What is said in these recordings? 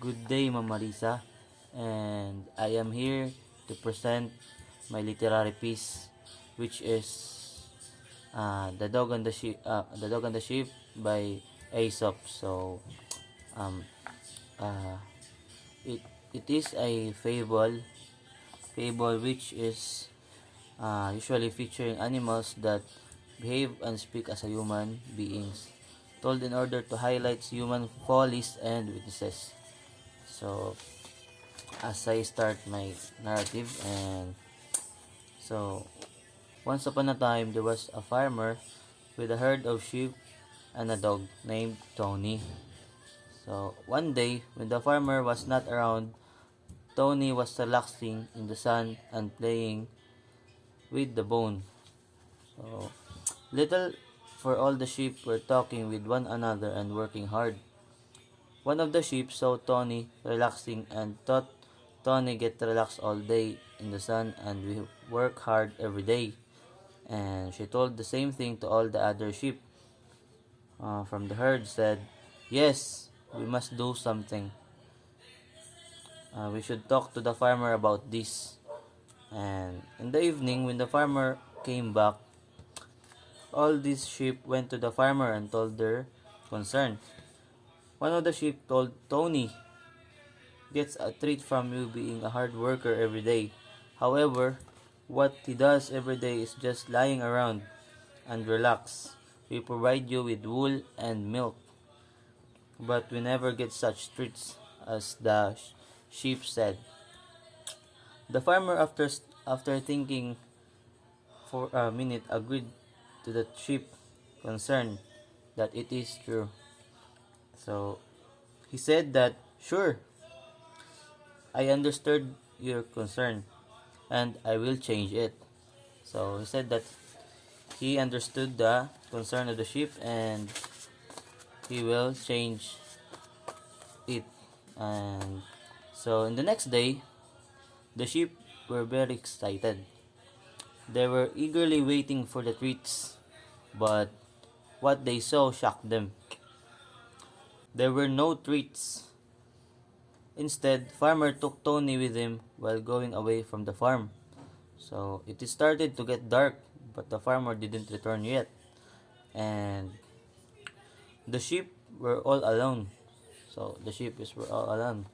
Good day, Ma'am Marisa, and I am here to present my literary piece, which is The Dog and the Sheep by Aesop. So, um, uh, it it is a fable which is usually featuring animals that behave and speak as a human beings, told in order to highlight human follies and weaknesses. So, as I start my narrative, and so once upon a time there was a farmer with a herd of sheep and a dog named Tony. So one day when the farmer was not around, Tony was relaxing in the sun and playing with the bone. So little for all the sheep were talking with one another and working hard. One of the sheep saw Tony relaxing and thought Tony get relaxed all day in the sun and we work hard every day. And she told the same thing to all the other sheep from the herd, said, "Yes, we must do something. We should talk to the farmer about this." And in the evening, when the farmer came back, all these sheep went to the farmer and told their concern. One of the sheep told Tony gets a treat from you being a hard worker every day. However, what he does every day is just lying around and relax. We provide you with wool and milk, but we never get such treats as the sheep said. The farmer, after thinking for a minute, agreed to the sheep concern that it is true. So he said that, "Sure, I understood your concern and I will change it." So he said that he understood the concern of the sheep and he will change it. And so in the next day, the sheep were very excited. They were eagerly waiting for the treats, but what they saw shocked them. There were no treats. Instead, farmer took Tony with him while going away from the farm. So it started to get dark, but the farmer didn't return yet. And the sheep were all alone. So the sheep were all alone.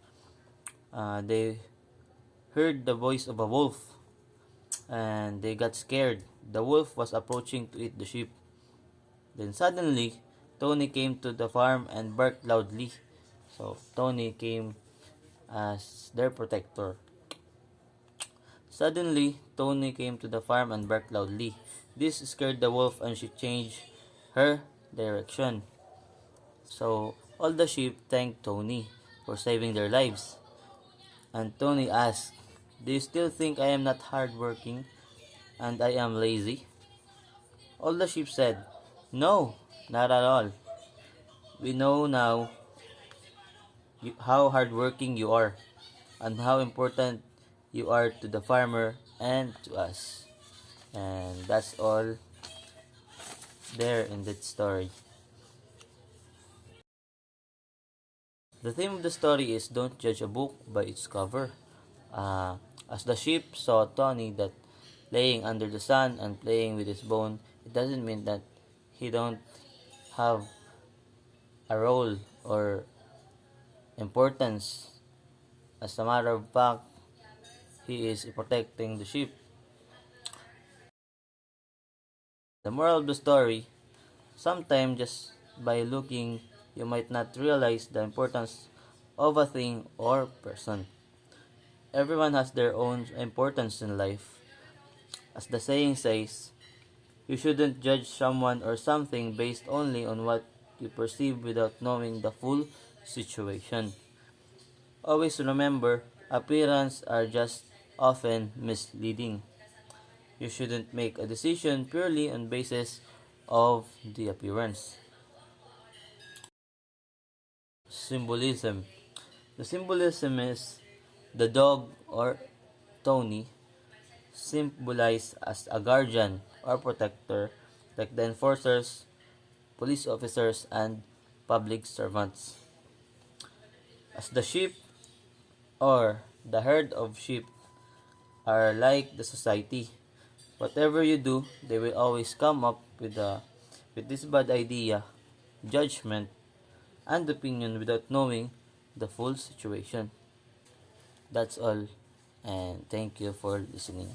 They heard the voice of a wolf and they got scared. The wolf was approaching to eat the sheep. Then suddenly, Tony came to the farm and barked loudly. So Tony came as their protector. Suddenly, Tony came to the farm and barked loudly. This scared the wolf and she changed her direction. So all the sheep thanked Tony for saving their lives. And Tony asked, "Do you still think I am not hardworking and I am lazy?" All the sheep said, "No, not at all. We know now how hardworking you are and how important you are to the farmer and to us." And that's all there in that story. The theme of the story is don't judge a book by its cover. As the sheep saw Tony that laying under the sun and playing with his bone, it doesn't mean that he don't have a role or importance. As a matter of fact, he is protecting the sheep. The moral of the story, sometimes just by looking, you might not realize the importance of a thing or person. Everyone has their own importance in life. As the saying says, you shouldn't judge someone or something based only on what you perceive without knowing the full situation. Always remember, appearances are just often misleading. You shouldn't make a decision purely on basis of the appearance. Symbolism. The symbolism is the dog or Tony symbolized as a guardian or protector like the enforcers, police officers, and public servants. As the sheep or the herd of sheep are like the society. Whatever you do, they will always come up with this bad idea, judgment, and opinion without knowing the full situation. That's all, and thank you for listening.